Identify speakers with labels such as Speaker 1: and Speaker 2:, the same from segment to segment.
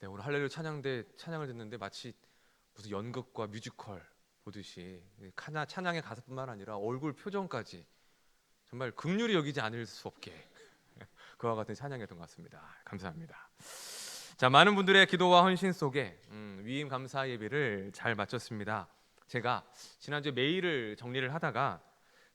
Speaker 1: 네, 오늘 할렐루야 찬양대 찬양을 듣는데 마치 무슨 연극과 뮤지컬 보듯이 찬양의 가사뿐만 아니라 얼굴 표정까지 정말 긍휼히 여기지 않을 수 없게 그와 같은 찬양이었던 것 같습니다. 감사합니다. 자, 많은 분들의 기도와 헌신 속에 위임 감사 예배를 잘 마쳤습니다. 제가 지난주에 메일을 정리를 하다가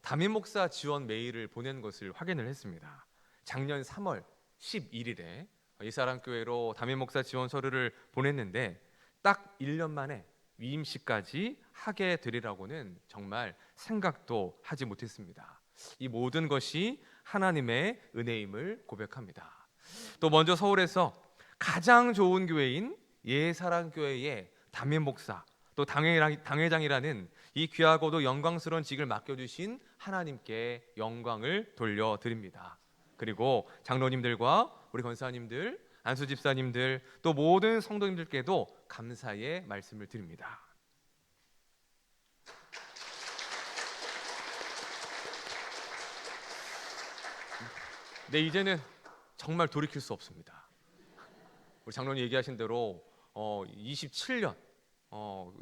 Speaker 1: 담임 목사 지원 메일을 보낸 것을 확인을 했습니다. 작년 3월 11일에 이사람교회로 담임 목사 지원 서류를 보냈는데 딱 1년 만에 위임식까지 하게 되리라고는 정말 생각도 하지 못했습니다. 이 모든 것이 하나님의 은혜임을 고백합니다. 또 먼저 서울에서 가장 좋은 교회인 예사랑교회의 담임 목사 또 당회장이라는 이 귀하고도 영광스러운 직을 맡겨주신 하나님께 영광을 돌려드립니다. 그리고 장로님들과 우리 권사님들, 안수 집사님들 또 모든 성도님들께도 감사의 말씀을 드립니다. 네, 이제는 정말 돌이킬 수 없습니다. 우리 장로님 얘기하신 대로 27년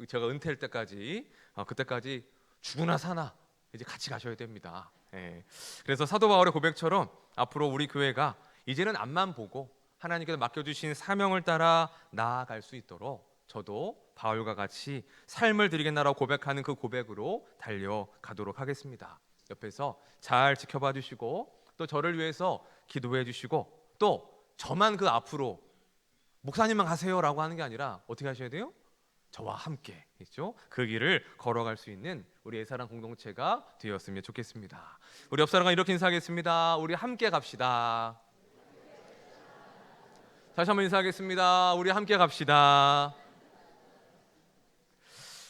Speaker 1: 제가 은퇴할 때까지 그때까지 죽으나 사나 이제 같이 가셔야 됩니다. 예. 그래서 사도 바울의 고백처럼 앞으로 우리 교회가 이제는 앞만 보고 하나님께서 맡겨주신 사명을 따라 나아갈 수 있도록 저도 바울과 같이 삶을 드리겠나라고 고백하는 그 고백으로 달려가도록 하겠습니다. 옆에서 잘 지켜봐 주시고 또 저를 위해서 기도해 주시고 또 저만 그 앞으로 목사님만 가세요라고 하는 게 아니라 어떻게 하셔야 돼요? 저와 함께 있죠. 그 길을 걸어갈 수 있는 우리 예사랑 공동체가 되었으면 좋겠습니다. 우리 옆 사람과 이렇게 인사하겠습니다. 우리 함께 갑시다. 다시 한번 인사하겠습니다. 우리 함께 갑시다.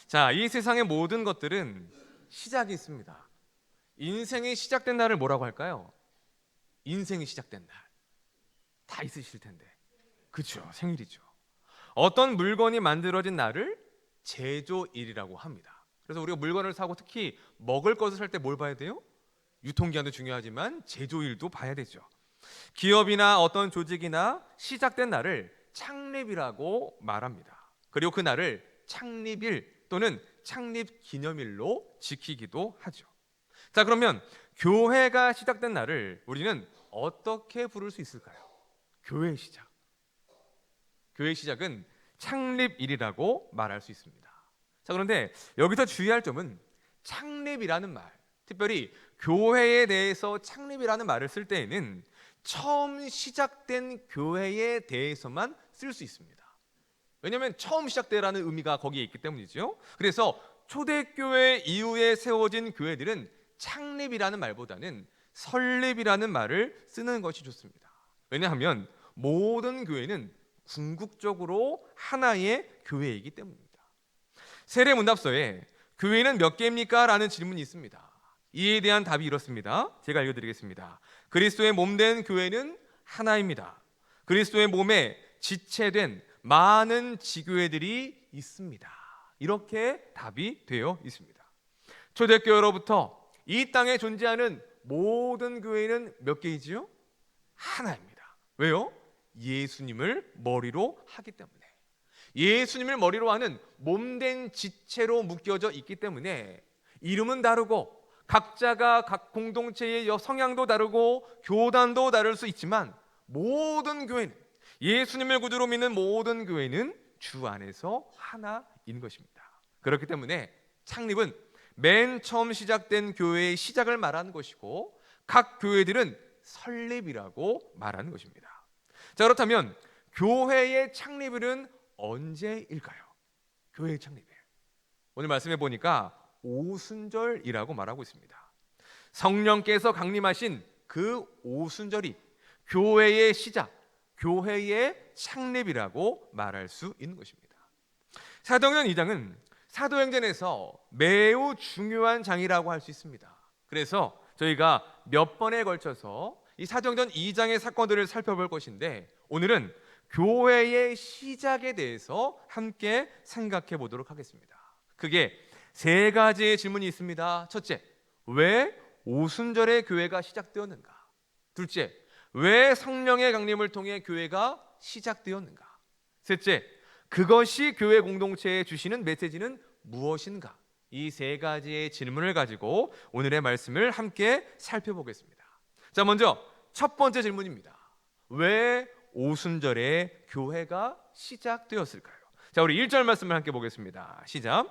Speaker 1: 자, 이 세상의 모든 것들은 시작이 있습니다. 인생이 시작된 날을 뭐라고 할까요? 인생이 시작된 날. 다 있으실 텐데. 그렇죠. 생일이죠. 어떤 물건이 만들어진 날을 제조일이라고 합니다. 그래서 우리가 물건을 사고 특히 먹을 것을 살 때 뭘 봐야 돼요? 유통기한도 중요하지만 제조일도 봐야 되죠. 기업이나 어떤 조직이나 시작된 날을 창립이라고 말합니다. 그리고 그 날을 창립일 또는 창립기념일로 지키기도 하죠. 자, 그러면 교회가 시작된 날을 우리는 어떻게 부를 수 있을까요? 교회의 시작. 교회의 시작은 창립일이라고 말할 수 있습니다. 자, 그런데 여기서 주의할 점은 창립이라는 말, 특별히 교회에 대해서 창립이라는 말을 쓸 때에는 처음 시작된 교회에 대해서만 쓸 수 있습니다. 왜냐하면 처음 시작되라는 의미가 거기에 있기 때문이죠. 그래서 초대교회 이후에 세워진 교회들은 창립이라는 말보다는 설립이라는 말을 쓰는 것이 좋습니다. 왜냐하면 모든 교회는 궁극적으로 하나의 교회이기 때문입니다. 세례문답서에 교회는 몇 개입니까? 라는 질문이 있습니다. 이에 대한 답이 이렇습니다. 제가 읽어드리겠습니다. 그리스도의 몸된 교회는 하나입니다. 그리스도의 몸에 지체된 많은 지교회들이 있습니다. 이렇게 답이 되어 있습니다. 초대교회로부터 이 땅에 존재하는 모든 교회는 몇 개이지요? 하나입니다. 왜요? 예수님을 머리로 하기 때문에. 예수님을 머리로 하는 몸된 지체로 묶여져 있기 때문에 이름은 다르고 각자가 각 공동체의 성향도 다르고 교단도 다를 수 있지만 모든 교회는 예수님을 구주로 믿는 모든 교회는 주 안에서 하나인 것입니다. 그렇기 때문에 창립은 맨 처음 시작된 교회의 시작을 말하는 것이고 각 교회들은 설립이라고 말하는 것입니다. 자, 그렇다면 교회의 창립일은 언제일까요? 교회의 창립일. 오늘 말씀해 보니까 오순절이라고 말하고 있습니다. 성령께서 강림하신 그 오순절이 교회의 시작, 교회의 창립이라고 말할 수 있는 것입니다. 사도행전 2장은 사도행전에서 매우 중요한 장이라고 할 수 있습니다. 그래서 저희가 몇 번에 걸쳐서 이 사도행전 2장의 사건들을 살펴볼 것인데 오늘은 교회의 시작에 대해서 함께 생각해 보도록 하겠습니다. 그게 세 가지의 질문이 있습니다. 첫째, 왜 오순절에 교회가 시작되었는가? 둘째, 왜 성령의 강림을 통해 교회가 시작되었는가? 셋째, 그것이 교회 공동체에 주시는 메시지는 무엇인가? 이 세 가지의 질문을 가지고 오늘의 말씀을 함께 살펴보겠습니다. 자, 먼저 첫 번째 질문입니다. 왜 오순절에 교회가 시작되었을까요? 자, 우리 1절 말씀을 함께 보겠습니다. 시작.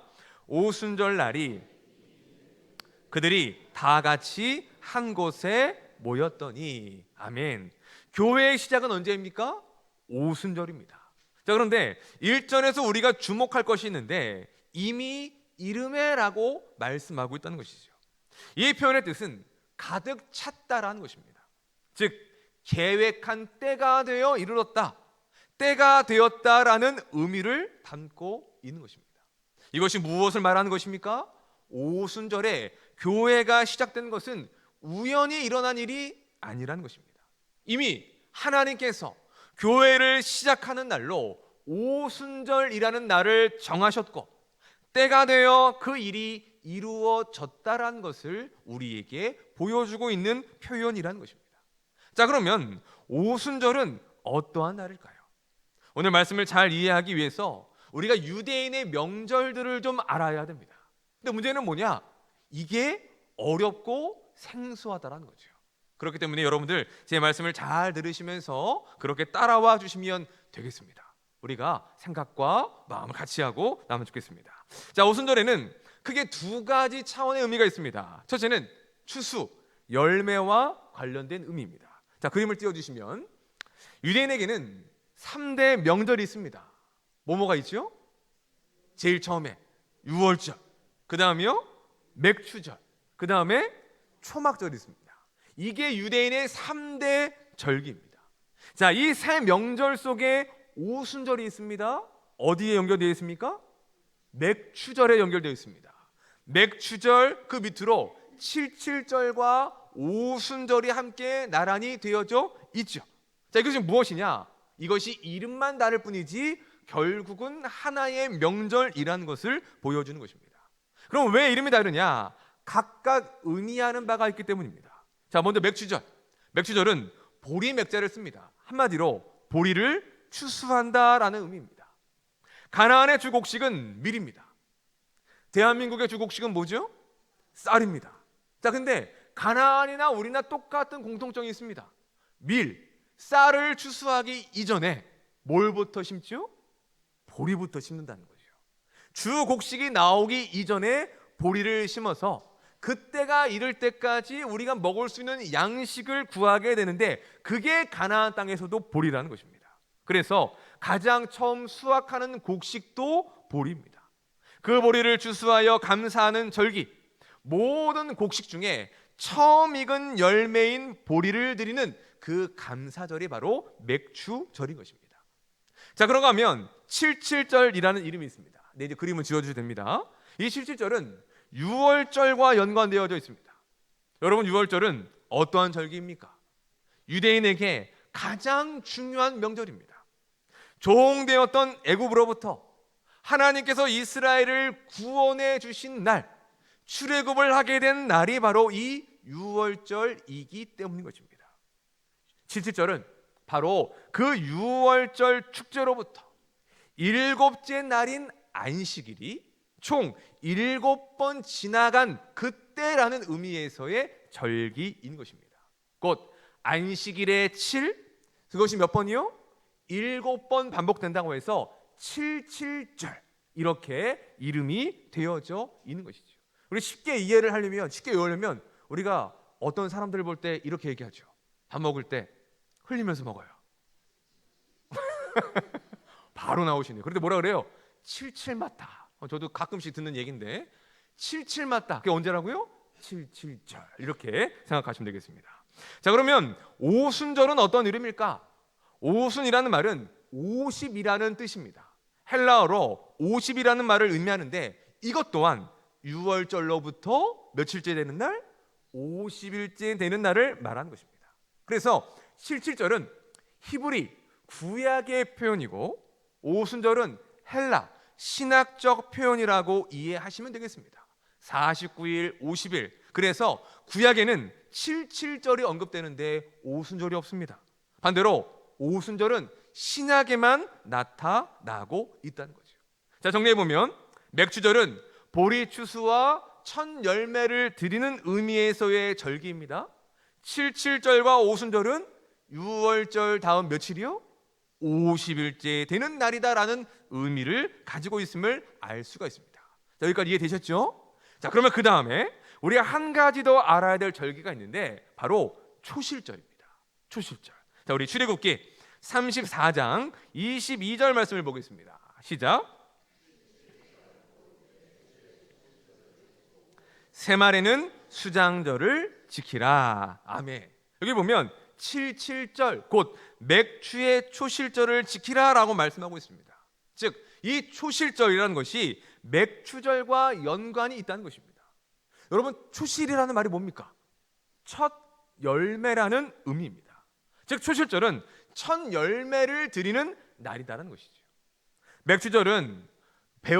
Speaker 1: 오순절 날이 그들이 다 같이 한 곳에 모였더니. 아멘. 교회의 시작은 언제입니까? 오순절입니다. 자, 그런데 1절에서 우리가 주목할 것이 있는데 이미 이르매라고 말씀하고 있다는 것이죠. 이 표현의 뜻은 가득 찼다라는 것입니다. 즉 계획한 때가 되어 이르렀다, 때가 되었다라는 의미를 담고 있는 것입니다. 이것이 무엇을 말하는 것입니까? 오순절에 교회가 시작된 것은 우연히 일어난 일이 아니라는 것입니다. 이미 하나님께서 교회를 시작하는 날로 오순절이라는 날을 정하셨고 때가 되어 그 일이 이루어졌다라는 것을 우리에게 보여주고 있는 표현이라는 것입니다. 자, 그러면 오순절은 어떠한 날일까요? 오늘 말씀을 잘 이해하기 위해서 우리가 유대인의 명절들을 좀 알아야 됩니다. 근데 문제는 뭐냐? 이게 어렵고 생소하다라는 거죠. 그렇기 때문에 여러분들 제 말씀을 잘 들으시면서 그렇게 따라와 주시면 되겠습니다. 우리가 생각과 마음을 같이 하고 나면 좋겠습니다. 자, 오순절에는 크게 두 가지 차원의 의미가 있습니다. 첫째는 추수, 열매와 관련된 의미입니다. 자, 그림을 띄워주시면 유대인에게는 3대 명절이 있습니다. 뭐가 있죠? 제일 처음에 유월절, 그 다음이요 맥추절, 그 다음에 초막절이 있습니다. 이게 유대인의 3대 절기입니다. 자, 이 세 명절 속에 오순절이 있습니다. 어디에 연결되어 있습니까? 맥추절에 연결되어 있습니다. 맥추절 그 밑으로 칠칠절과 오순절이 함께 나란히 되어져 있죠. 자, 이것이 무엇이냐? 이것이 이름만 다를 뿐이지 결국은 하나의 명절이라는 것을 보여주는 것입니다. 그럼 왜 이름이 다르냐? 각각 의미하는 바가 있기 때문입니다. 자, 먼저 맥추절. 맥추절은 보리 맥자를 씁니다. 한마디로 보리를 추수한다라는 의미입니다. 가나안의 주곡식은 밀입니다. 대한민국의 주곡식은 뭐죠? 쌀입니다. 자, 근데 가나안이나 우리나 똑같은 공통점이 있습니다. 밀, 쌀을 추수하기 이전에 뭘부터 심죠? 보리부터 심는다는 거죠. 주곡식이 나오기 이전에 보리를 심어서 그때가 이를 때까지 우리가 먹을 수 있는 양식을 구하게 되는데 그게 가나안 땅에서도 보리라는 것입니다. 그래서 가장 처음 수확하는 곡식도 보리입니다. 그 보리를 추수하여 감사하는 절기, 모든 곡식 중에 처음 익은 열매인 보리를 드리는 그 감사절이 바로 맥추절인 것입니다. 자, 그런가 하면 칠칠절이라는 이름이 있습니다. 네, 이제 그림을 지어주셔도 됩니다. 이 칠칠절은 유월절과 연관되어져 있습니다. 여러분, 유월절은 어떠한 절기입니까? 유대인에게 가장 중요한 명절입니다. 종되었던 애굽으로부터 하나님께서 이스라엘을 구원해 주신 날, 출애굽을 하게 된 날이 바로 이 유월절이기 때문인 것입니다. 칠칠절은 바로 그 유월절 축제로부터 7째 날인 안식일이 총 7번 지나간 그때라는 의미에서의 절기인 것입니다. 곧 안식일의 7, 그것이 몇 번이요? 7번 반복된다고 해서 칠칠절, 이렇게 이름이 되어져 있는 것이죠. 우리 쉽게 이해를 하려면, 쉽게 외우려면 우리가 어떤 사람들을 볼 때 이렇게 얘기하죠. 밥 먹을 때 흘리면서 먹어요. 바로 나오시네요. 그런데 뭐라 그래요? 칠칠 맞다. 저도 가끔씩 듣는 얘기인데 칠칠 맞다. 그게 언제라고요? 칠칠절, 이렇게 생각하시면 되겠습니다. 자, 그러면 오순절은 어떤 이름일까? 오순이라는 말은 50이라는 뜻입니다. 헬라어로 50이라는 말을 의미하는데 이것 또한 유월절로부터 며칠째 되는 날? 50일째 되는 날을 말하는 것입니다. 그래서 칠칠절은 히브리 구약의 표현이고 오순절은 헬라 신학적 표현이라고 이해하시면 되겠습니다. 49일, 50일. 그래서 구약에는 칠칠절이 언급되는데 오순절이 없습니다. 반대로 오순절은 신약에만 나타나고 있다는 거죠. 자, 정리해 보면 맥주절은 보리 추수와 첫 열매를 드리는 의미에서의 절기입니다. 칠칠절과 오순절은 유월절 다음 며칠이요? 50일째 되는 날이다라는 의미를 가지고 있음을 알 수가 있습니다. 자, 여기까지 이해되셨죠? 자, 그러면 그 다음에 우리가 한 가지 더 알아야 될 절기가 있는데 바로 초실절입니다. 초실절. 자, 우리 출애굽기 34장 22절 말씀을 보겠습니다. 시작. 새말에는 수장절을 지키라. 아멘. 여기 보면 77절 곧 맥주의 초실절을 지키라라고 말씀하고 있습니다. 즉 이 초실절이라는 것이 맥주절과 연관이 있다는 것입니다. 여러분, 초실이라는 말이 뭡니까? 첫 열매라는 의미입니다. 즉 초실절은 첫 열매를 드리는 날이다라는 것이죠. 맥주절은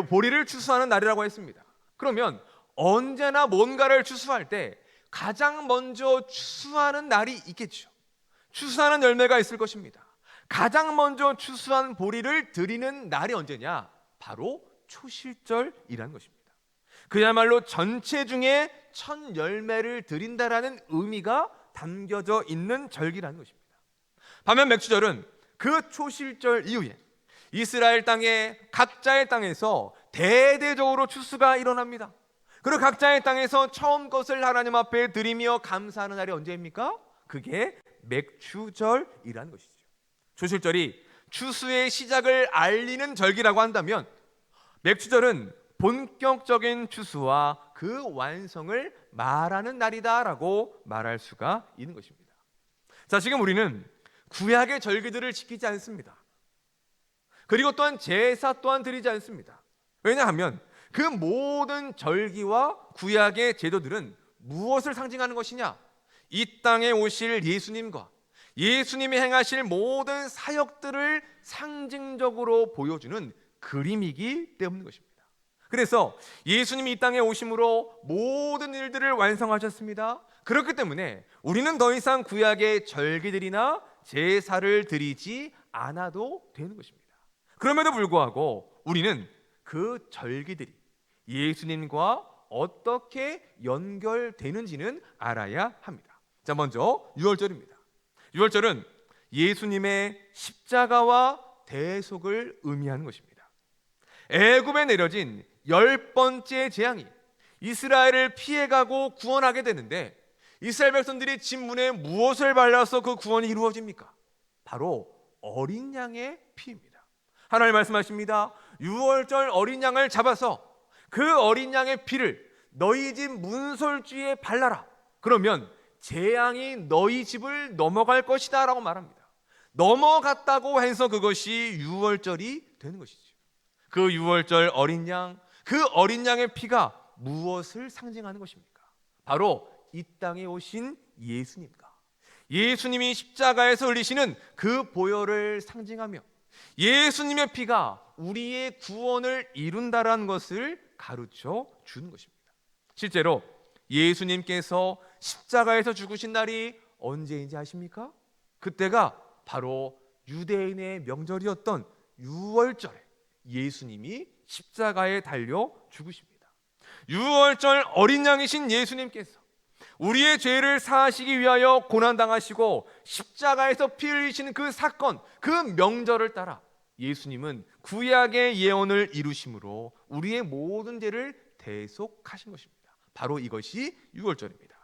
Speaker 1: 보리를 추수하는 날이라고 했습니다. 그러면 언제나 뭔가를 추수할 때 가장 먼저 추수하는 날이 있겠죠. 추수하는 열매가 있을 것입니다. 가장 먼저 추수한 보리를 드리는 날이 언제냐? 바로 초실절이라는 것입니다. 그야말로 전체 중에 첫 열매를 드린다라는 의미가 담겨져 있는 절기라는 것입니다. 반면 맥주절은 그 초실절 이후에 이스라엘 땅의 각자의 땅에서 대대적으로 추수가 일어납니다. 그리고 각자의 땅에서 처음 것을 하나님 앞에 드리며 감사하는 날이 언제입니까? 그게 맥주절이라는 것이죠. 초실절이 추수의 시작을 알리는 절기라고 한다면 맥주절은 본격적인 추수와 그 완성을 말하는 날이다라고 말할 수가 있는 것입니다. 자, 지금 우리는 구약의 절기들을 지키지 않습니다. 그리고 또한 제사 또한 드리지 않습니다. 왜냐하면 그 모든 절기와 구약의 제도들은 무엇을 상징하는 것이냐? 이 땅에 오실 예수님과 예수님이 행하실 모든 사역들을 상징적으로 보여주는 그림이기 때문인 것입니다. 그래서 예수님이 이 땅에 오심으로 모든 일들을 완성하셨습니다. 그렇기 때문에 우리는 더 이상 구약의 절기들이나 제사를 드리지 않아도 되는 것입니다. 그럼에도 불구하고 우리는 그 절기들이 예수님과 어떻게 연결되는지는 알아야 합니다. 자, 먼저 유월절입니다. 유월절은 예수님의 십자가와 대속을 의미하는 것입니다. 애굽에 내려진 10번째 재앙이 이스라엘을 피해가고 구원하게 되는데 이스라엘 백성들이 진문에 무엇을 발라서 그 구원이 이루어집니까? 바로 어린 양의 피입니다. 하나님 말씀하십니다. 유월절 어린 양을 잡아서 그 어린 양의 피를 너희 집 문설주에 발라라. 그러면 재앙이 너희 집을 넘어갈 것이다 라고 말합니다. 넘어갔다고 해서 그것이 유월절이 되는 것이죠. 그 유월절 어린 양, 그 어린 양의 피가 무엇을 상징하는 것입니까? 바로 이 땅에 오신 예수님과 예수님이 십자가에서 흘리시는 그 보혈을 상징하며 예수님의 피가 우리의 구원을 이룬다라는 것을 가르쳐 주는 것입니다. 실제로 예수님께서 십자가에서 죽으신 날이 언제인지 아십니까? 그때가 바로 유대인의 명절이었던 유월절에 예수님이 십자가에 달려 죽으십니다. 유월절 어린 양이신 예수님께서 우리의 죄를 사하시기 위하여 고난당하시고 십자가에서 피 흘리시는 그 사건, 그 명절을 따라 예수님은 구약의 예언을 이루심으로 우리의 모든 죄를 대속하신 것입니다. 바로 이것이 유월절입니다.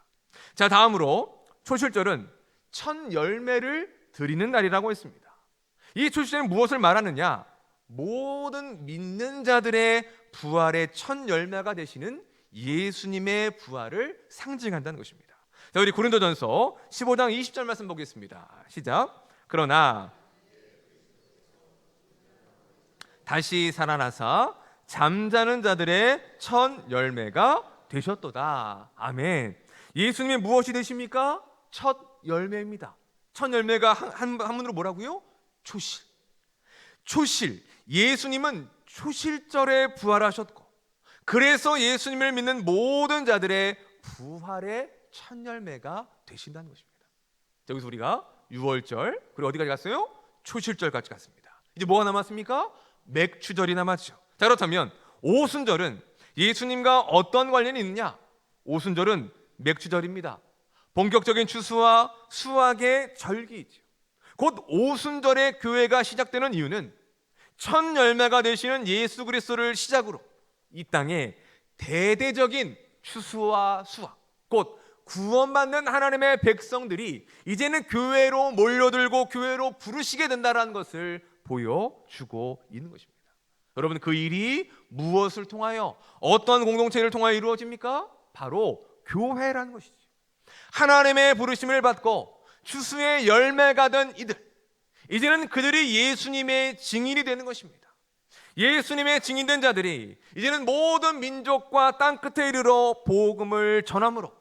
Speaker 1: 자, 다음으로 초실절은 첫 열매를 드리는 날이라고 했습니다. 이 초실절은 무엇을 말하느냐? 모든 믿는 자들의 부활의 첫 열매가 되시는 예수님의 부활을 상징한다는 것입니다. 자, 우리 고린도전서 15장 20절 말씀 보겠습니다. 시작. 그러나 다시 살아나사 잠자는 자들의 첫 열매가 되셨도다. 아멘. 예수님의 무엇이 되십니까? 첫 열매입니다. 첫 열매가 한문으로 뭐라고요? 초실. 초실. 예수님은 초실절에 부활하셨고 그래서 예수님을 믿는 모든 자들의 부활의 첫 열매가 되신다는 것입니다. 여기서 우리가 유월절 그리고 어디까지 갔어요? 초실절까지 갔습니다. 이제 뭐가 남았습니까? 맥추절이 남았죠. 자, 그렇다면 오순절은 예수님과 어떤 관련이 있느냐? 오순절은 맥추절입니다. 본격적인 추수와 수확의 절기이죠. 곧 오순절에 교회가 시작되는 이유는 첫 열매가 되시는 예수 그리스도를 시작으로 이 땅에 대대적인 추수와 수확, 곧 구원받는 하나님의 백성들이 이제는 교회로 몰려들고 교회로 부르시게 된다는 것을 보여주고 있는 것입니다. 여러분, 그 일이 무엇을 통하여, 어떤 공동체를 통하여 이루어집니까? 바로 교회라는 것이죠. 하나님의 부르심을 받고 추수의 열매가 된 이들, 이제는 그들이 예수님의 증인이 되는 것입니다. 예수님의 증인된 자들이 이제는 모든 민족과 땅끝에 이르러 복음을 전함으로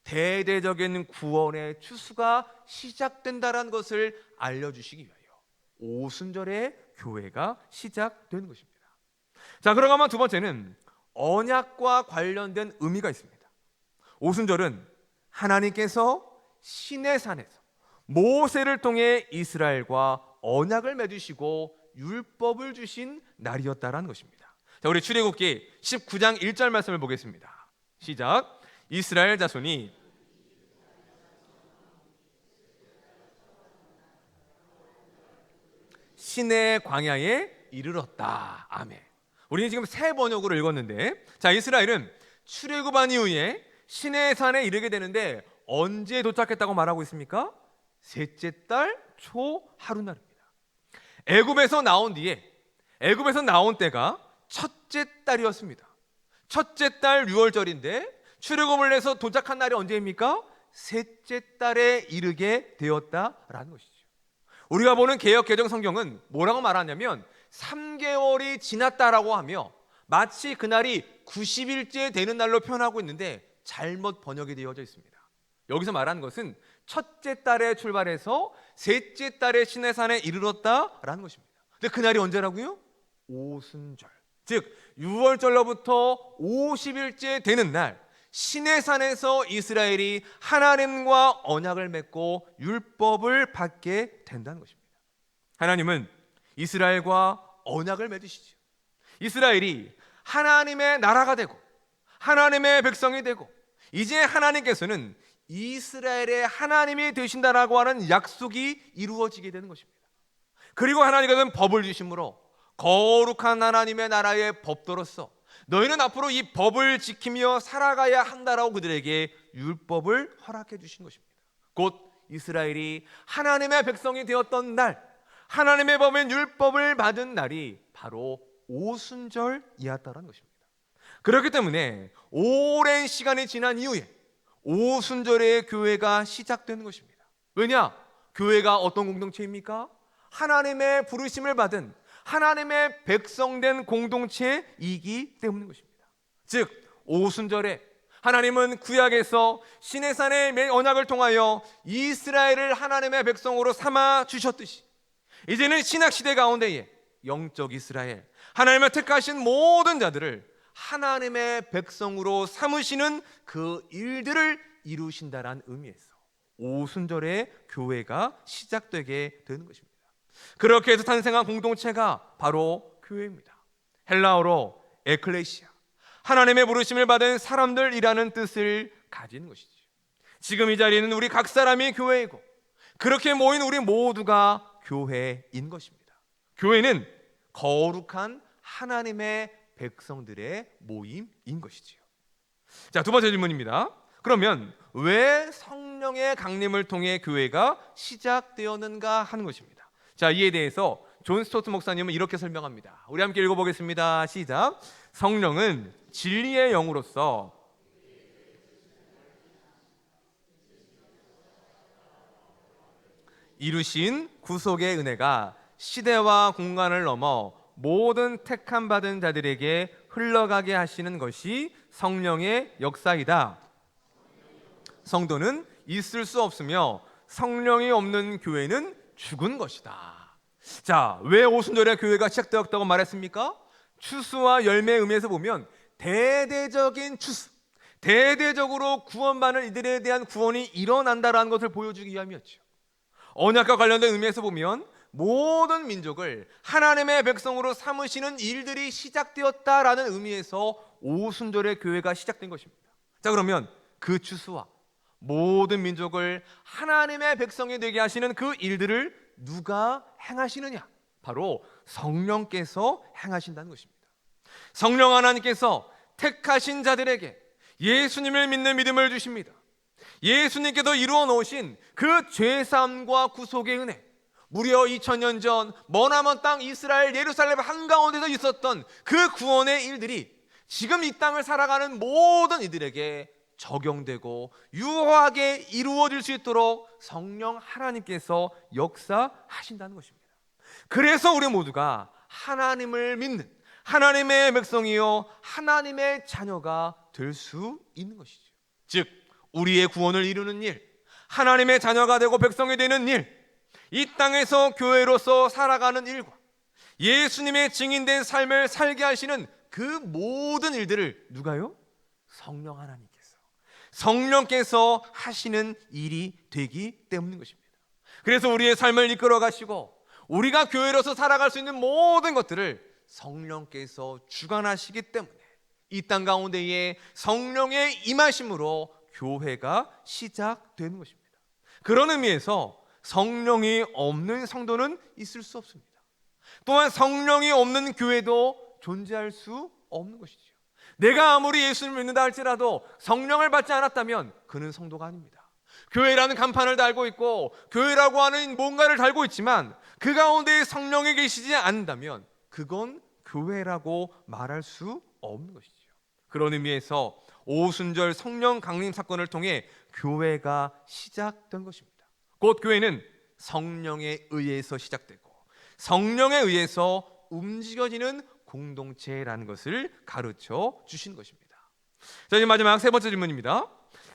Speaker 1: 대대적인 구원의 추수가 시작된다는 것을 알려주시기 위하여 오순절에 교회가 시작되는 것입니다. 자, 그러면 두 번째는 언약과 관련된 의미가 있습니다. 오순절은 하나님께서 시내산에서 모세를 통해 이스라엘과 언약을 맺으시고 율법을 주신 날이었다라는 것입니다. 자, 우리 출애굽기 19장 1절 말씀을 보겠습니다. 시작. 이스라엘 자손이 시내 광야에 이르렀다. 아멘. 우리는 지금 새 번역으로 읽었는데, 자, 이스라엘은 출애굽한 이후에 시내산에 이르게 되는데 언제 도착했다고 말하고 있습니까? 셋째 달 초 하루날입니다. 애굽에서 나온 뒤에, 애굽에서 나온 때가 첫째 달이었습니다. 첫째 달 6월절인데 출애굽을 해서 도착한 날이 언제입니까? 셋째 달에 이르게 되었다라는 것이죠. 우리가 보는 개역 개정 성경은 뭐라고 말하냐면 3개월이 지났다라고 하며 마치 그날이 90일째 되는 날로 표현하고 있는데 잘못 번역이 되어져 있습니다. 여기서 말하는 것은 첫째 달에 출발해서 셋째 달에 시내산에 이르렀다라는 것입니다. 근데 그날이 언제라고요? 오순절, 즉 6월절로부터 50일째 되는 날, 시내산에서 이스라엘이 하나님과 언약을 맺고 율법을 받게 된다는 것입니다. 하나님은 이스라엘과 언약을 맺으시죠. 이스라엘이 하나님의 나라가 되고 하나님의 백성이 되고 이제 하나님께서는 이스라엘의 하나님이 되신다라고 하는 약속이 이루어지게 되는 것입니다. 그리고 하나님께서는 법을 주심으로 거룩한 하나님의 나라의 법도로서 너희는 앞으로 이 법을 지키며 살아가야 한다라고 그들에게 율법을 허락해 주신 것입니다. 곧 이스라엘이 하나님의 백성이 되었던 날, 하나님의 법인 율법을 받은 날이 바로 오순절이었다는 것입니다. 그렇기 때문에 오랜 시간이 지난 이후에 오순절에 교회가 시작되는 것입니다. 왜냐? 교회가 어떤 공동체입니까? 하나님의 부르심을 받은 하나님의 백성된 공동체이기 때문인 것입니다. 즉 오순절에 하나님은 구약에서 시내산의 언약을 통하여 이스라엘을 하나님의 백성으로 삼아 주셨듯이 이제는 신약시대 가운데에 영적 이스라엘, 하나님의 택하신 모든 자들을 하나님의 백성으로 삼으시는 그 일들을 이루신다라는 의미에서 오순절에 교회가 시작되게 되는 것입니다. 그렇게 해서 탄생한 공동체가 바로 교회입니다. 헬라어로 에클레시아, 하나님의 부르심을 받은 사람들이라는 뜻을 가진 것이죠. 지금 이 자리에는 우리 각 사람이 교회이고 그렇게 모인 우리 모두가 교회인 것입니다. 교회는 거룩한 하나님의 백성들의 모임인 것이지요. 자, 두 번째 질문입니다. 그러면 왜 성령의 강림을 통해 교회가 시작되었는가 하는 것입니다. 자, 이에 대해서 존 스토트 목사님은 이렇게 설명합니다. 우리 함께 읽어보겠습니다. 시작. 성령은 진리의 영으로서 이루신 구속의 은혜가 시대와 공간을 넘어 모든 택함 받은 자들에게 흘러가게 하시는 것이 성령의 역사이다. 성도는 있을 수 없으며 성령이 없는 교회는 죽은 것이다. 자, 왜 오순절에 교회가 시작되었다고 말했습니까? 추수와 열매의 의미에서 보면 대대적인 추수, 대대적으로 구원받는 이들에 대한 구원이 일어난다라는 것을 보여주기 위함이었죠. 언약과 관련된 의미에서 보면 모든 민족을 하나님의 백성으로 삼으시는 일들이 시작되었다라는 의미에서 오순절의 교회가 시작된 것입니다. 자, 그러면 그 추수와 모든 민족을 하나님의 백성이 되게 하시는 그 일들을 누가 행하시느냐? 바로 성령께서 행하신다는 것입니다. 성령 하나님께서 택하신 자들에게 예수님을 믿는 믿음을 주십니다. 예수님께서 이루어 놓으신 그 죄사함과 구속의 은혜, 무려 2000년 전 머나먼 땅 이스라엘 예루살렘 한가운데서 있었던 그 구원의 일들이 지금 이 땅을 살아가는 모든 이들에게 적용되고 유효하게 이루어질 수 있도록 성령 하나님께서 역사하신다는 것입니다. 그래서 우리 모두가 하나님을 믿는 하나님의 백성이요 하나님의 자녀가 될 수 있는 것이죠. 즉 우리의 구원을 이루는 일, 하나님의 자녀가 되고 백성이 되는 일, 이 땅에서 교회로서 살아가는 일과 예수님의 증인된 삶을 살게 하시는 그 모든 일들을 누가요? 성령 하나님께서, 성령께서 하시는 일이 되기 때문인 것입니다. 그래서 우리의 삶을 이끌어 가시고 우리가 교회로서 살아갈 수 있는 모든 것들을 성령께서 주관하시기 때문에 이 땅 가운데에 성령의 임하심으로 교회가 시작되는 것입니다. 그런 의미에서 성령이 없는 성도는 있을 수 없습니다. 또한 성령이 없는 교회도 존재할 수 없는 것이죠. 내가 아무리 예수를 믿는다 할지라도 성령을 받지 않았다면 그는 성도가 아닙니다. 교회라는 간판을 달고 있고 교회라고 하는 뭔가를 달고 있지만 그 가운데 성령이 계시지 않는다면 그건 교회라고 말할 수 없는 것이죠. 그런 의미에서 오순절 성령 강림 사건을 통해 교회가 시작된 것입니다. 곧 교회는 성령에 의해서 시작되고 성령에 의해서 움직여지는 공동체라는 것을 가르쳐 주신 것입니다. 자, 이제 마지막 세 번째 질문입니다.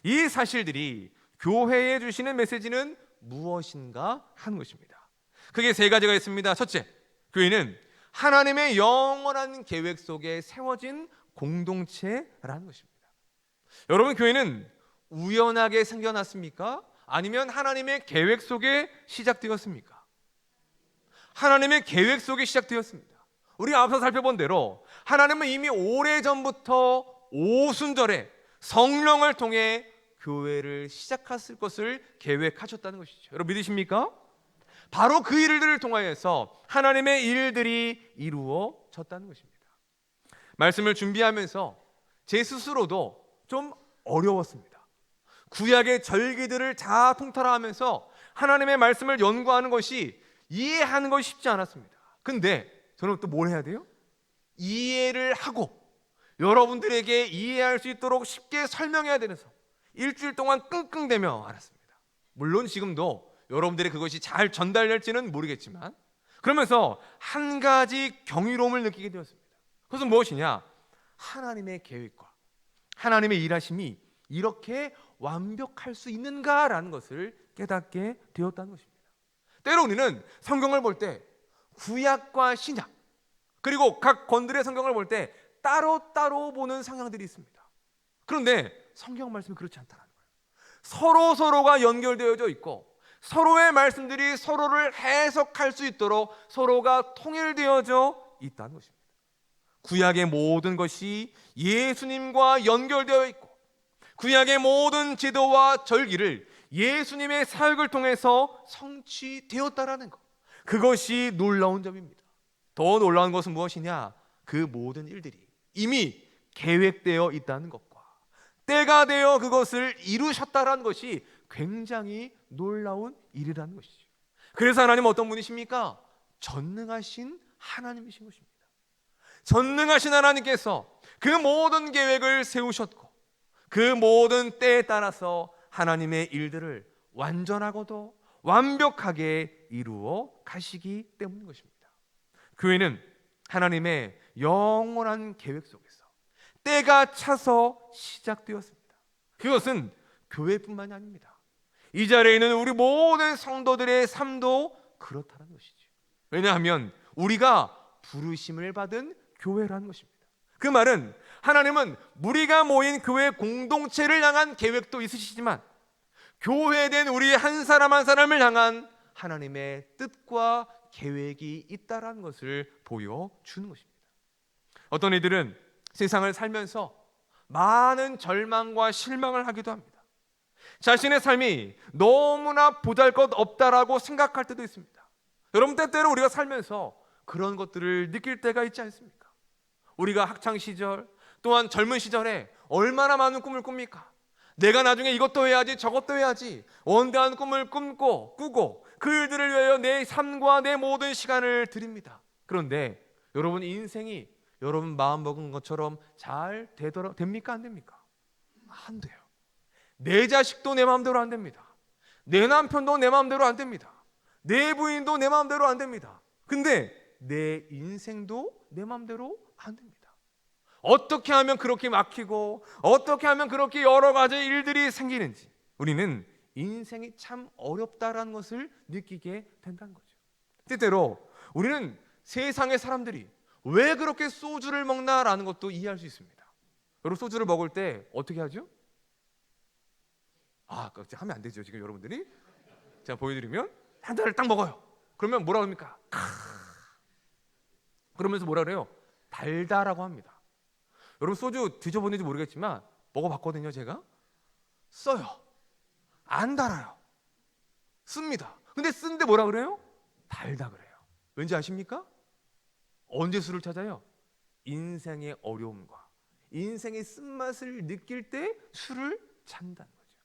Speaker 1: 이 사실들이 교회에 주시는 메시지는 무엇인가 하는 것입니다. 크게 세 가지가 있습니다. 첫째, 교회는 하나님의 영원한 계획 속에 세워진 공동체라는 것입니다. 여러분, 교회는 우연하게 생겨났습니까? 아니면 하나님의 계획 속에 시작되었습니까? 하나님의 계획 속에 시작되었습니다. 우리가 앞서 살펴본 대로 하나님은 이미 오래전부터 오순절에 성령을 통해 교회를 시작했을 것을 계획하셨다는 것이죠. 여러분 믿으십니까? 바로 그 일들을 통하여서 하나님의 일들이 이루어졌다는 것입니다. 말씀을 준비하면서 제 스스로도 좀 어려웠습니다. 구약의 절기들을 다 통틀어하면서 하나님의 말씀을 연구하는 것이 이해하는 것이 쉽지 않았습니다. 근데 저는 또 뭘 해야 돼요? 이해를 하고 여러분들에게 이해할 수 있도록 쉽게 설명해야 되면서 일주일 동안 끙끙대며 알았습니다. 물론 지금도 여러분들의 그것이 잘 전달될지는 모르겠지만 그러면서 한 가지 경이로움을 느끼게 되었습니다. 그것은 무엇이냐? 하나님의 계획과 하나님의 일하심이 이렇게 완벽할 수 있는가라는 것을 깨닫게 되었다는 것입니다. 때로 우리는 성경을 볼 때 구약과 신약 그리고 각 권들의 성경을 볼 때 따로따로 보는 성향들이 있습니다. 그런데 성경 말씀이 그렇지 않다는 거예요. 서로가 연결되어져 있고 서로의 말씀들이 서로를 해석할 수 있도록 서로가 통일되어져 있다는 것입니다. 구약의 모든 것이 예수님과 연결되어 있고 구약의 모든 제도와 절기를 예수님의 사역을 통해서 성취되었다라는 것, 그것이 놀라운 점입니다. 더 놀라운 것은 무엇이냐? 그 모든 일들이 이미 계획되어 있다는 것과 때가 되어 그것을 이루셨다라는 것이 굉장히 놀라운 일이라는 것이죠. 그래서 하나님은 어떤 분이십니까? 전능하신 하나님이신 것입니다. 전능하신 하나님께서 그 모든 계획을 세우셨고 그 모든 때에 따라서 하나님의 일들을 완전하고도 완벽하게 이루어 가시기 때문인 것입니다. 교회는 하나님의 영원한 계획 속에서 때가 차서 시작되었습니다. 그것은 교회뿐만이 아닙니다. 이 자리에 있는 우리 모든 성도들의 삶도 그렇다는 것이죠. 왜냐하면 우리가 부르심을 받은 교회라는 것입니다. 그 말은 하나님은 우리가 모인 교회 공동체를 향한 계획도 있으시지만 교회된 우리 한 사람 한 사람을 향한 하나님의 뜻과 계획이 있다라는 것을 보여주는 것입니다. 어떤 이들은 세상을 살면서 많은 절망과 실망을 하기도 합니다. 자신의 삶이 너무나 보잘것없다라고 생각할 때도 있습니다. 여러분, 때때로 우리가 살면서 그런 것들을 느낄 때가 있지 않습니까? 우리가 학창 시절 또한 젊은 시절에 얼마나 많은 꿈을 꿉니까? 내가 나중에 이것도 해야지 저것도 해야지 원대한 꿈을 꾸고 그 일들을 위하여 내 삶과 내 모든 시간을 드립니다. 그런데 여러분, 인생이 여러분 마음먹은 것처럼 잘 됩니까? 안 됩니까? 안 돼요. 내 자식도 내 마음대로 안 됩니다. 내 남편도 내 마음대로 안 됩니다. 내 부인도 내 마음대로 안 됩니다. 근데 내 인생도 내 마음대로 안 됩니다. 어떻게 하면 그렇게 막히고 어떻게 하면 그렇게 여러 가지 일들이 생기는지 우리는 인생이 참 어렵다라는 것을 느끼게 된다는 거죠. 때때로 우리는 세상의 사람들이 왜 그렇게 소주를 먹나라는 것도 이해할 수 있습니다. 여러분, 소주를 먹을 때 어떻게 하죠? 하면 안 되죠. 지금 여러분들이 제가 보여드리면 한 잔을 딱 먹어요. 그러면 뭐라 합니까? 그러면서 뭐라 그래요? 달다라고 합니다. 여러분, 소주 드셔보는지 모르겠지만 먹어봤거든요. 제가 써요. 안 달아요. 씁니다. 근데 쓴데 뭐라 그래요? 달다 그래요. 왠지 아십니까? 언제 술을 찾아요? 인생의 어려움과 인생의 쓴맛을 느낄 때 술을 찾는다는 거죠.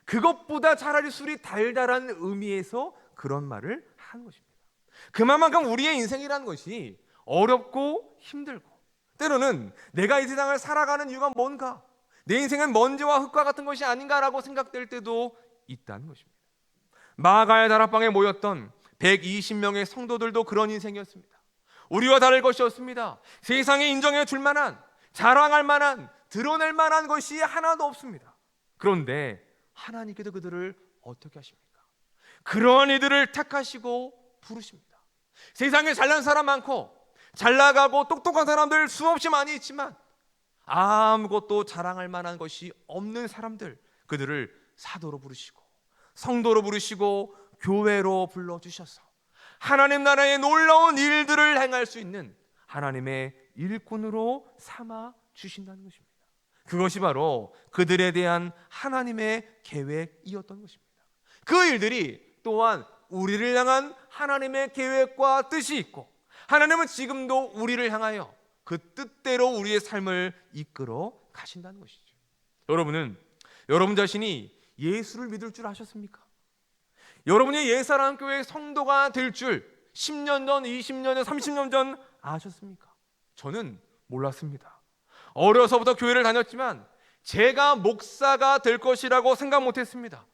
Speaker 1: 그것보다 차라리 술이 달달한 의미에서 그런 말을 하는 것입니다. 그만큼 우리의 인생이라는 것이 어렵고 힘들고 때로는 내가 이 세상을 살아가는 이유가 뭔가, 내 인생은 먼지와 흙과 같은 것이 아닌가라고 생각될 때도 있다는 것입니다. 마가의 다락방에 모였던 120명의 성도들도 그런 인생이었습니다. 우리와 다를 것이 없습니다. 세상에 인정해 줄 만한, 자랑할 만한, 드러낼 만한 것이 하나도 없습니다. 그런데 하나님께서 그들을 어떻게 하십니까? 그러한 이들을 택하시고 부르십니다. 세상에 잘난 사람 많고 잘 나가고 똑똑한 사람들 수없이 많이 있지만 아무것도 자랑할 만한 것이 없는 사람들, 그들을 사도로 부르시고 성도로 부르시고 교회로 불러주셔서 하나님 나라의 놀라운 일들을 행할 수 있는 하나님의 일꾼으로 삼아 주신다는 것입니다. 그것이 바로 그들에 대한 하나님의 계획이었던 것입니다. 그 일들이 또한 우리를 향한 하나님의 계획과 뜻이 있고, 하나님은 지금도 우리를 향하여 그 뜻대로 우리의 삶을 이끌어 가신다는 것이죠. 여러분은 여러분 자신이 예수를 믿을 줄 아셨습니까? 여러분이 예사랑교회 성도가 될 줄 10년 전, 20년 전, 30년 전 아셨습니까? 저는 몰랐습니다. 어려서부터 교회를 다녔지만 제가 목사가 될 것이라고 생각 못했습니다.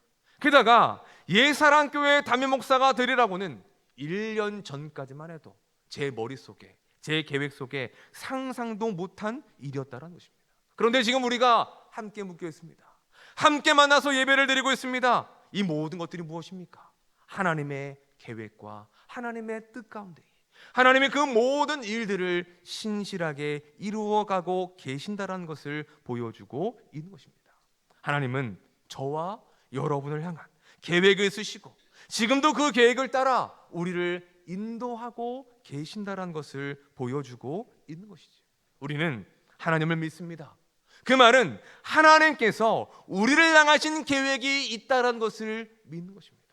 Speaker 1: 게다가 예사랑교회 담임 목사가 되리라고는 1년 전까지만 해도 제 머릿속에, 제 계획 속에 상상도 못한 일이었다는 것입니다. 그런데 지금 우리가 함께 묶여 있습니다. 함께 만나서 예배를 드리고 있습니다. 이 모든 것들이 무엇입니까? 하나님의 계획과 하나님의 뜻 가운데 하나님의 그 모든 일들을 신실하게 이루어가고 계신다는 것을 보여주고 있는 것입니다. 하나님은 저와 여러분을 향한 계획을 쓰시고 지금도 그 계획을 따라 우리를 인도하고 계신다는 것을 보여주고 있는 것이죠. 우리는 하나님을 믿습니다. 그 말은 하나님께서 우리를 향하신 계획이 있다는 것을 믿는 것입니다.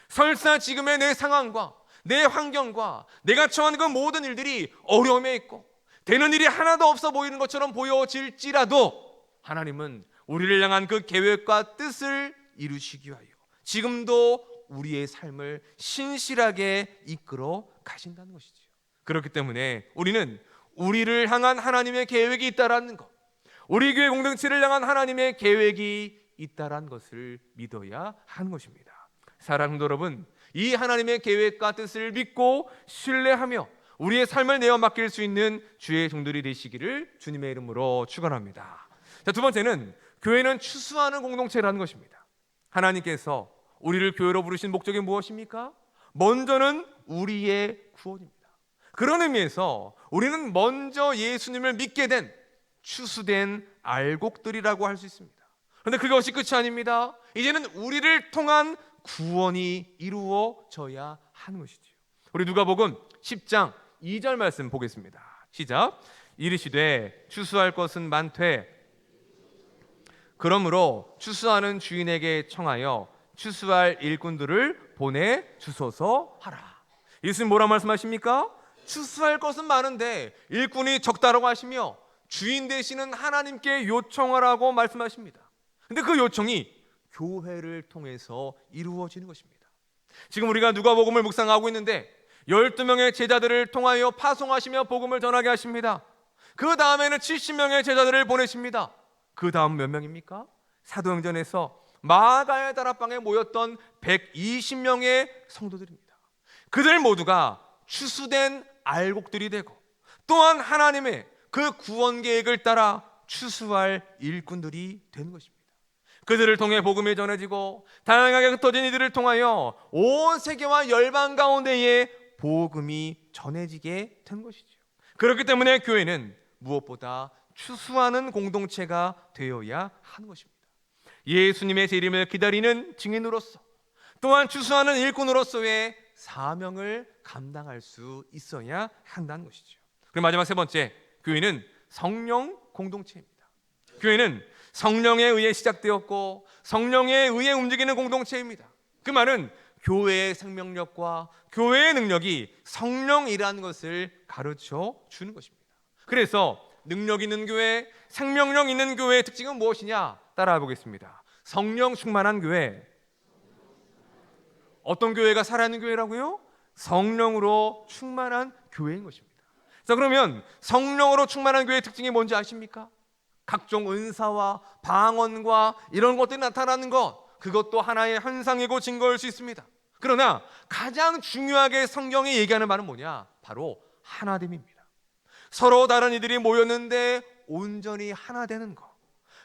Speaker 1: 설사 지금의 내 상황과 내 환경과 내가 처한 그 모든 일들이 어려움에 있고 되는 일이 하나도 없어 보이는 것처럼 보여질지라도 하나님은 우리를 향한 그 계획과 뜻을 이루시기 위하여 지금도 우리의 삶을 신실하게 이끌어 가신다는 것이죠. 그렇기 때문에 우리는 우리를 향한 하나님의 계획이 있다라는 것, 우리 교회 공동체를 향한 하나님의 계획이 있다라는 것을 믿어야 하는 것입니다. 사랑하는 여러분, 이 하나님의 계획과 뜻을 믿고 신뢰하며 우리의 삶을 내어 맡길 수 있는 주의 종들이 되시기를 주님의 이름으로 축원합니다. 자, 두 번째는 교회는 추수하는 공동체라는 것입니다. 하나님께서 우리를 교회로 부르신 목적이 무엇입니까? 먼저는 우리의 구원입니다. 그런 의미에서 우리는 먼저 예수님을 믿게 된 추수된 알곡들이라고 할 수 있습니다. 그런데 그것이 끝이 아닙니다. 이제는 우리를 통한 구원이 이루어져야 하는 것이죠. 우리 누가복음 10장 2절 말씀 보겠습니다. 시작. 이르시되 추수할 것은 많되 그러므로 추수하는 주인에게 청하여 추수할 일꾼들을 보내 주소서 하라. 예수님 뭐라 말씀하십니까? 추수할 것은 많은데 일꾼이 적다라고 하시며 주인 되시는 하나님께 요청하라고 말씀하십니다. 근데 그 요청이 교회를 통해서 이루어지는 것입니다. 지금 우리가 누가복음을 묵상하고 있는데 12명의 제자들을 통하여 파송하시며 복음을 전하게 하십니다. 그 다음에는 70명의 제자들을 보내십니다. 그 다음 몇 명입니까? 사도행전에서 마가의 다락방에 모였던 120명의 성도들입니다. 그들 모두가 추수된 알곡들이 되고 또한 하나님의 그 구원 계획을 따라 추수할 일꾼들이 되는 것입니다. 그들을 통해 복음이 전해지고 다양하게 흩어진 이들을 통하여 온 세계와 열방 가운데에 복음이 전해지게 된 것이죠. 그렇기 때문에 교회는 무엇보다 추수하는 공동체가 되어야 하는 것입니다. 예수님의 재림을 기다리는 증인으로서 또한 추수하는 일꾼으로서의 사명을 감당할 수 있어야 한다는 것이죠. 그리고 마지막 세 번째, 교회는 성령 공동체입니다. 교회는 성령에 의해 시작되었고 성령에 의해 움직이는 공동체입니다. 그 말은 교회의 생명력과 교회의 능력이 성령이라는 것을 가르쳐 주는 것입니다. 그래서 능력 있는 교회, 생명력 있는 교회의 특징은 무엇이냐? 따라와 보겠습니다. 성령 충만한 교회. 어떤 교회가 살아있는 교회라고요? 성령으로 충만한 교회인 것입니다. 자, 그러면 성령으로 충만한 교회의 특징이 뭔지 아십니까? 각종 은사와 방언과 이런 것들이 나타나는 것, 그것도 하나의 현상이고 증거일 수 있습니다. 그러나 가장 중요하게 성경이 얘기하는 말은 뭐냐? 바로 하나됨입니다. 서로 다른 이들이 모였는데 온전히 하나 되는 것,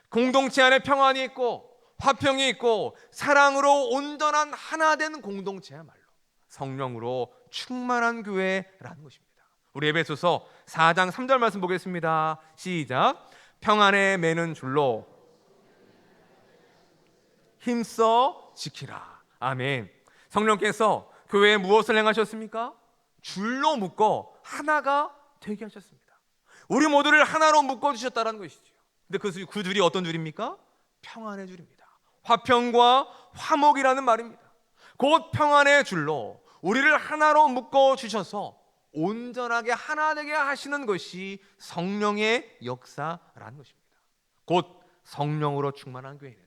Speaker 1: 공동체 안에 평안이 있고 화평이 있고 사랑으로 온전한 하나 된 공동체야말로 성령으로 충만한 교회라는 것입니다. 우리 에베소서 4장 3절 말씀 보겠습니다. 시작. 평안에 매는 줄로 힘써 지키라. 아멘. 성령께서 교회에 무엇을 행하셨습니까? 줄로 묶어 하나가 되게 하셨습니다. 우리 모두를 하나로 묶어주셨다는 것이죠. 근데 그 줄이 어떤 줄입니까? 평안의 줄입니다. 화평과 화목이라는 말입니다. 곧 평안의 줄로 우리를 하나로 묶어주셔서 온전하게 하나 되게 하시는 것이 성령의 역사라는 것입니다. 곧 성령으로 충만한 교회는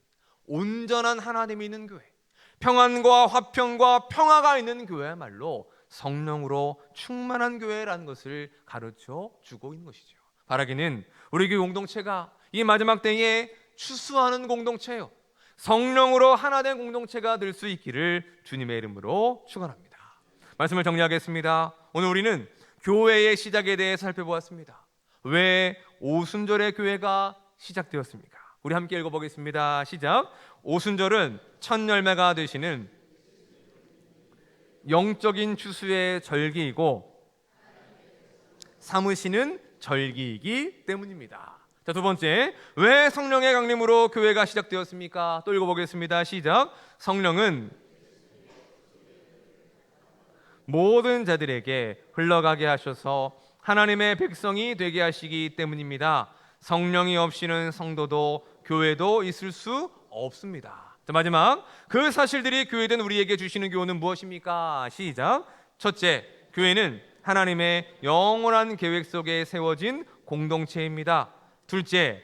Speaker 1: 온전한 하나됨이 있는 교회, 평안과 화평과 평화가 있는 교회야말로 성령으로 충만한 교회라는 것을 가르쳐 주고 있는 것이죠. 바라기는 우리 교회 공동체가 이 마지막 때에 추수하는 공동체요, 성령으로 하나 된 공동체가 될 수 있기를 주님의 이름으로 축원합니다. 말씀을 정리하겠습니다. 오늘 우리는 교회의 시작에 대해 살펴보았습니다. 왜 오순절의 교회가 시작되었습니까? 우리 함께 읽어보겠습니다. 시작. 오순절은 첫 열매가 되시는 영적인 추수의 절기이고 삼으시는 절기이기 때문입니다. 자, 두 번째, 왜 성령의 강림으로 교회가 시작되었습니까? 또 읽어보겠습니다. 시작. 성령은 모든 자들에게 흘러가게 하셔서 하나님의 백성이 되게 하시기 때문입니다. 성령이 없이는 성도도 교회도 있을 수 없습니다. 자, 마지막, 그 사실들이 교회된 우리에게 주시는 교훈은 무엇입니까? 시작. 첫째, 교회는 하나님의 영원한 계획 속에 세워진 공동체입니다. 둘째,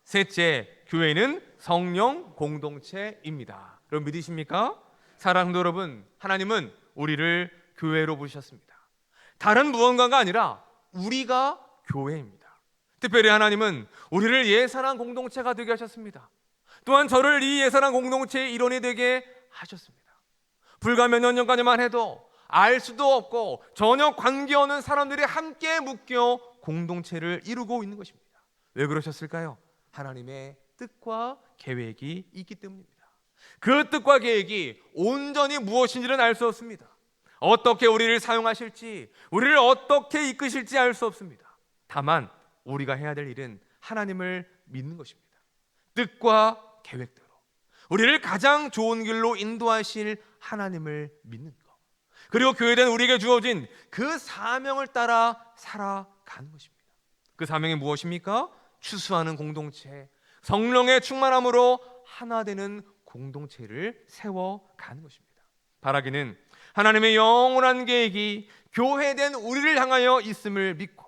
Speaker 1: 셋째, 교회는 성령 공동체입니다. 여러분 믿으십니까? 사랑하는 여러분, 하나님은 우리를 교회로 부르셨습니다. 다른 무언가가 아니라 우리가 교회입니다. 특별히 하나님은 우리를 예산한 공동체가 되게 하셨습니다. 또한 저를 이 예산한 공동체의 일원이 되게 하셨습니다. 불과 몇 년 전까지만 해도 알 수도 없고 전혀 관계없는 사람들이 함께 묶여 공동체를 이루고 있는 것입니다. 왜 그러셨을까요? 하나님의 뜻과 계획이 있기 때문입니다. 그 뜻과 계획이 온전히 무엇인지는 알 수 없습니다. 어떻게 우리를 사용하실지, 우리를 어떻게 이끄실지 알 수 없습니다. 다만 우리가 해야 될 일은 하나님을 믿는 것입니다. 뜻과 계획대로 우리를 가장 좋은 길로 인도하실 하나님을 믿는 것, 그리고 교회된 우리에게 주어진 그 사명을 따라 살아가는 것입니다. 그 사명이 무엇입니까? 추수하는 공동체, 성령의 충만함으로 하나 되는 공동체를 세워가는 것입니다. 바라기는 하나님의 영원한 계획이 교회된 우리를 향하여 있음을 믿고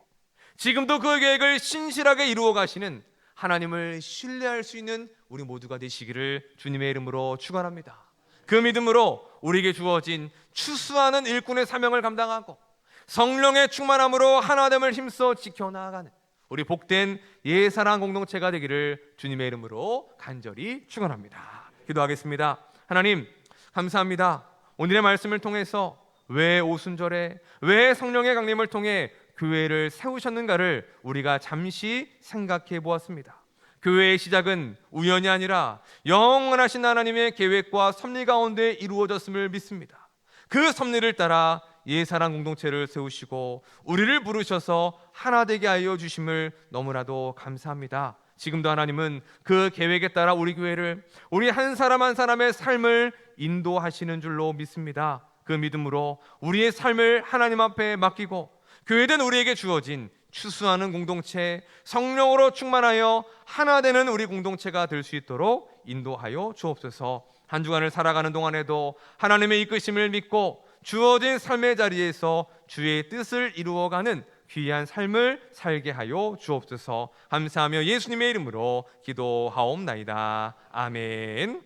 Speaker 1: 지금도 그 계획을 신실하게 이루어 가시는 하나님을 신뢰할 수 있는 우리 모두가 되시기를 주님의 이름으로 축원합니다. 그 믿음으로 우리에게 주어진 추수하는 일꾼의 사명을 감당하고 성령의 충만함으로 하나됨을 힘써 지켜나가는 우리 복된 예사랑 공동체가 되기를 주님의 이름으로 간절히 축원합니다. 기도하겠습니다. 하나님 감사합니다. 오늘의 말씀을 통해서 왜 오순절에, 왜 성령의 강림을 통해 교회를 세우셨는가를 우리가 잠시 생각해 보았습니다. 교회의 시작은 우연이 아니라 영원하신 하나님의 계획과 섭리 가운데 이루어졌음을 믿습니다. 그 섭리를 따라 예사랑 공동체를 세우시고 우리를 부르셔서 하나 되게 하여 주심을 너무나도 감사합니다. 지금도 하나님은 그 계획에 따라 우리 교회를, 우리 한 사람 한 사람의 삶을 인도하시는 줄로 믿습니다. 그 믿음으로 우리의 삶을 하나님 앞에 맡기고 교회된 우리에게 주어진 추수하는 공동체, 성령으로 충만하여 하나 되는 우리 공동체가 될 수 있도록 인도하여 주옵소서. 한 주간을 살아가는 동안에도 하나님의 이끄심을 믿고 주어진 삶의 자리에서 주의 뜻을 이루어가는 귀한 삶을 살게 하여 주옵소서. 감사하며 예수님의 이름으로 기도하옵나이다. 아멘.